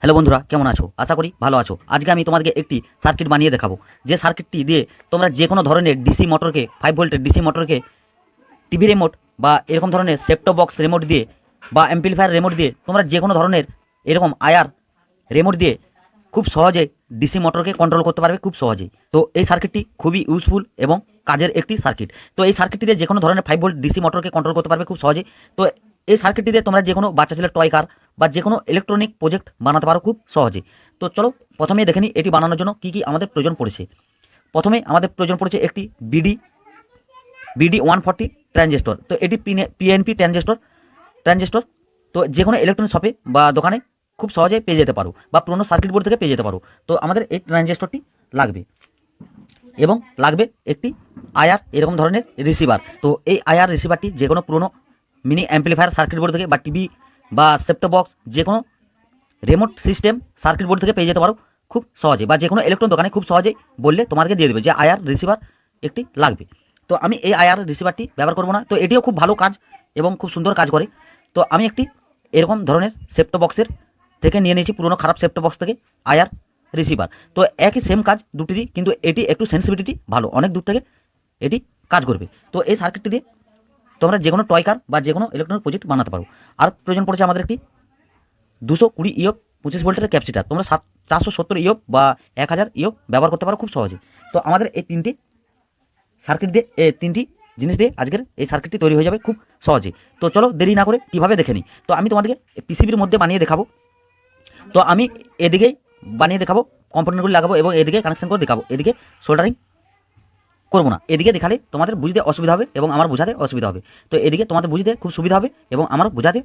Hello বন্ধুরা, কেমন আছো? আশা করি ভালো আছো। আজকে আমি তোমাদেরকে একটি সার্কিট বানিয়ে দেখাবো, যে সার্কিটটি দিয়ে তোমরা যে কোনো ধরনের ডিসি মোটরকে, 5 ভোল্টের ডিসি মোটরকে টিভি রিমোট বা এরকম ধরনের সেপটো বক্স রিমোট দিয়ে বা অ্যাম্পলিফায়ার রিমোট দিয়ে তোমরা যে কোনো ধরনের এরকম আয়ার রিমোট দিয়ে খুব সহজে ডিসি মোটরকে কন্ট্রোল করতে পারবে, খুব সহজেই। তো এই সার্কিটটি খুবই ইউজফুল এবং কাজের একটি সার্কিট। তো এই সার্কিটটিতে যে কোনো ধরনের 5 ভোল্ট ডিসি মোটরকে কন্ট্রোল করতে পারবে খুব সহজে। তো এই সার্কিটটিতে তোমরা যে কোনো বাচ্চা ছেলের টয় কার বা যে কোনো ইলেকট্রনিক প্রজেক্ট বানাতে পারো খুব সহজে। তো চলো প্রথমেই দেখে নিই এটি বানানোর জন্য কী কী আমাদের প্রয়োজন পড়েছে। প্রথমে আমাদের প্রয়োজন পড়েছে একটি বিডি 140 ট্রানজিস্টর। তো এটি পিএনপি ট্রানজিস্টর। তো যে কোনো ইলেকট্রনিক শপে বা দোকানে খুব সহজে পেয়ে যেতে পারো, বা পুরোনো সার্কিট বোর্ড থেকে পেয়ে যেতে পারো। তো আমাদের এই ট্রানজিস্টরটি লাগবে, এবং লাগবে একটি আয়ার এরকম ধরনের রিসিভার। তো এই আয়ার রিসিভারটি যে কোনো পুরোনো মিনি অ্যাম্পলিফায়ার সার্কিট বোর্ড থেকে বা টিভি বা সেপ্টো বক্স যে কোনো রিমোট সিস্টেম সার্কিট বোর্ড থেকে পেয়ে যেতে পারো খুব সহজে, বা যে কোনো ইলেকট্রনিক দোকানে খুব সহজেই বললে তোমাদেরকে দিয়ে দেবে যে আয়ার রিসিভার একটি লাগবে। তো আমি এই আয়ার রিসিভারটি ব্যবহার করবো না, তো এটিও খুব ভালো কাজ এবং খুব সুন্দর কাজ করে। তো আমি একটি এরকম ধরনের সেপ্টো বক্সের থেকে নিয়ে নিয়েছি, পুরোনো খারাপ সেপ্টো বক্স থেকে আয়ার রিসিভার। তো একই সেম কাজ দুটিরই, কিন্তু এটি একটু সেন্সিটিভিটি ভালো, অনেক দূর থেকে এটি কাজ করবে। তো এই সার্কিটটি দিয়ে তোমরা যে কোনো টয় কার বা যে কোনো ইলেকট্রনিক প্রজেক্ট বানাতে পারো। আর প্রয়োজন পড়েছে আমাদের একটি 220 ইয়প 25 ভোল্টের ক্যাপাসিটার। তোমরা 470 ইয়প বা 1000 ইয়প ব্যবহার করতে পারো খুব সহজে। তো আমাদের এই তিনটি সার্কিট দিয়ে, এই তিনটি জিনিস দিয়ে আজকের এই সার্কিটটি তৈরি হয়ে যাবে খুব সহজে। তো চলো দেরি না করে কীভাবে দেখে নিই। তো আমি তোমাদেরকে পিসিবির মধ্যে বানিয়ে দেখাবো। তো আমি এদিকেই বানিয়ে দেখাবো, কম্পোনেন্টগুলি লাগাবো এবং এদিকে কানেকশন করে দেখাবো। এদিকে সোল্ডারিং করবো না, এদিকে দেখালে তোমাদের বুঝতে অসুবিধা হবে এবং আমার বোঝাতে অসুবিধা হবে। তো এদিকে তোমাদের বুঝতে খুব সুবিধা হবে এবং আমার বোঝাতে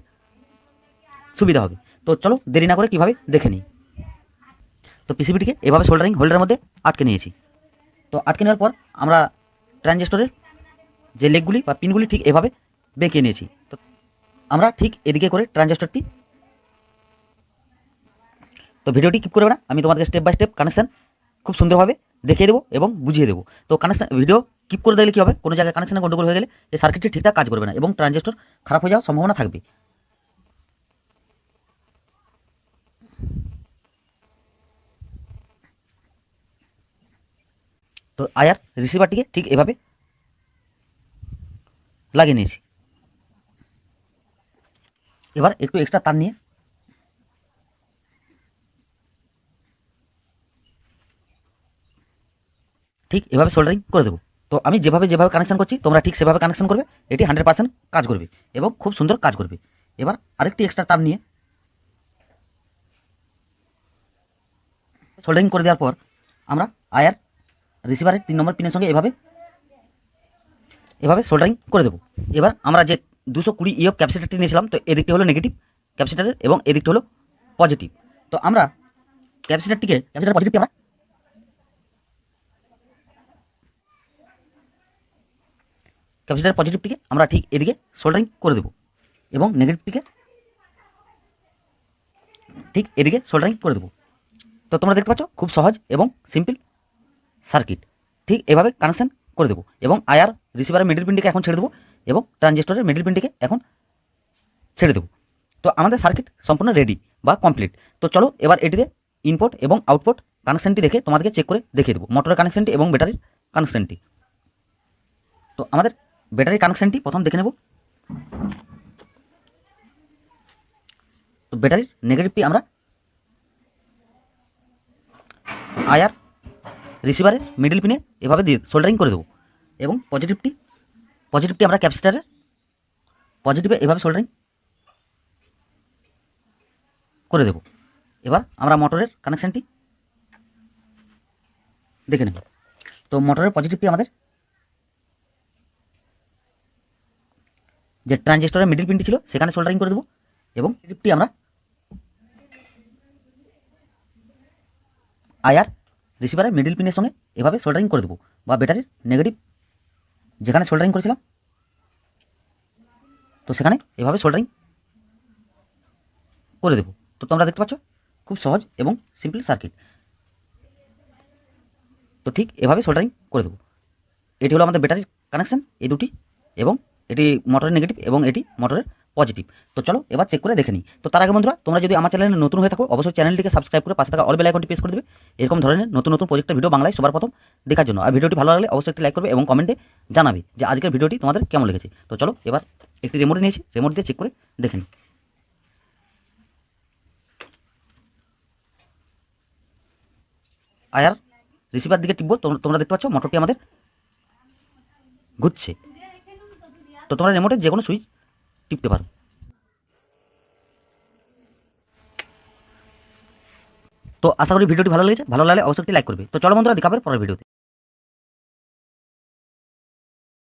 সুবিধা হবে। তো চলো দেরি না করে কীভাবে দেখে নিই। তো পিসিবিটিকে এভাবে সোল্ডারিং হোল্ডারের মধ্যে আটকে নিয়েছি। তো আটকে নেওয়ার পর আমরা ট্রানজিস্টরের যে লেগগুলি বা পিনগুলি ঠিক এভাবে বেঁকিয়ে নিয়েছি। তো আমরা ঠিক এদিকে করে ট্রানজিস্টরটি, তো ভিডিওটি কিপ করবে না, আমি তোমাদেরকে স্টেপ বাই স্টেপ কানেকশান খুব সুন্দরভাবে দেখিয়ে দেবো এবং বুঝিয়ে দেবো। তো কানেকশান ভিডিও কিপ করে দেখলে কী হবে, কোনো জায়গায় কানেকশানে গন্ডগোল হয়ে গেলে এই সার্কিটটি ঠিকঠাক কাজ করবে না এবং ট্রানজিস্টর খারাপ হয়ে যাওয়ার সম্ভাবনা থাকবে। তো আয়ার রিসিভারটিকে ঠিক এভাবে লাগিয়ে নিয়েছি। এবার একটু এক্সট্রা তার নিয়ে ঠিক এভাবে সোল্ডারিং করে দেবো। তো আমি যেভাবে কানেকশান করছি তোমরা ঠিক সেভাবে কানেকশান করবে, এটি 100% কাজ করবে এবং খুব সুন্দর কাজ করবে। এবার আরেকটি এক্সট্রা তার নিয়ে সোল্ডারিং করে দেওয়ার পর আমরা আয়ার রিসিভারের 3 নম্বর পিনের সঙ্গে এভাবে সোল্ডারিং করে দেবো। এবার আমরা যে 220 ইয়প ক্যাপাসিটারটি নিয়েছিলাম, তো এদিকটি হলো নেগেটিভ ক্যাপাসিটারের এবং এদিকটি হলো পজিটিভ। তো আমরা ক্যাপাসিটার পজিটিভটি আমরা ক্যাপাসিটার পজিটিভটিকে আমরা ঠিক এদিকে সোল্ডারিং করে দেবো এবং নেগেটিভটিকে ঠিক এদিকে সোল্ডারিং করে দেবো। তো তোমরা দেখতে পাচ্ছ খুব সহজ এবং সিম্পল সার্কিট। ঠিক এভাবে কানেকশান করে দেবো এবং আয়ার রিসিভারের মিডল পিনটিকে এখন ছেড়ে দেবো এবং ট্রানজিস্টরের মিডল পিনটিকে এখন ছেড়ে দেবো। তো আমাদের সার্কিট সম্পূর্ণ রেডি বা কমপ্লিট। তো চলো এবার এটিতে ইনপুট এবং আউটপুট কানেকশানটি দেখে তোমাদেরকে চেক করে দেখিয়ে দেবো, মোটরের কানেকশানটি এবং ব্যাটারির কানেকশানটি। তো আমাদের ব্যাটারি কানেকশানটি প্রথম দেখে নেব। তো ব্যাটারির নেগেটিভটি আমরা আয়ার রিসিভারের মিডল পিনে এভাবে দিয়ে সোল্ডারিং করে দেবো এবং পজিটিভটি আমরা ক্যাপাসিটারের পজিটিভে এভাবে সোল্ডারিং করে দেবো। এবার আমরা মোটরের কানেকশানটি দেখে নেব। তো মোটরের পজিটিভটি আমাদের যে ট্রানজিস্টরের মিডল পিনটি ছিল সেখানে সোল্ডারিং করে দেবো এবং নেগেটিভটি আমরা আয়ার রিসিভারের মিডল পিনের সঙ্গে এভাবে সোল্ডারিং করে দেবো, বা ব্যাটারির নেগেটিভ যেখানে সোল্ডারিং করেছিলাম তো সেখানে এভাবে সোল্ডারিং করে দেবো। তো তোমরা দেখতে পাচ্ছ খুব সহজ এবং সিম্পল সার্কিট। তো ঠিক এভাবে সোল্ডারিং করে দেবো। এটি হলো আমাদের ব্যাটারির কানেকশান এই দুটি, এবং এটি মোটরের নেগেটিভ এবং এটি মোটরের পজিটিভ। তো চলো এবার চেক করে দেখে নিই। তো তার আগে বন্ধুরা, তোমরা যদি আমার চ্যানেলে নতুন হয়ে থাকো অবশ্যই চ্যানেলটিকে সাবস্ক্রাইব করে পাশে থাকা অল বেল আইকনটি প্রেস করে দেবে এরকম ধরনের নতুন নতুন প্রজেক্টের ভিডিও বাংলায় সবার প্রথম দেখার জন্য। আর ভিডিওটি ভালো লাগলে অবশ্যই একটি লাইক করবে এবং কমেন্টে জানাবে যে আজকের ভিডিওটি তোমাদের কেমন লেগেছে। তো চলো এবার একটি রিমোট নিয়েছি, রিমোট দিয়ে চেক করে দেখে নিই। আয়ার রিসিভার দিকে টিপবো, তোমরা দেখতে পাচ্ছ মোটরটি আমাদের ঘুরছে। তো তোমরা রিমোটের যে কোনো সুইচ টিপতে পারো। তো আশা করি ভিডিওটি ভালো লেগেছে, ভালো লাগলে অবশ্যই একটি লাইক করবে। তো চলো বন্ধুরা, দেখাবে পরের ভিডিওতে।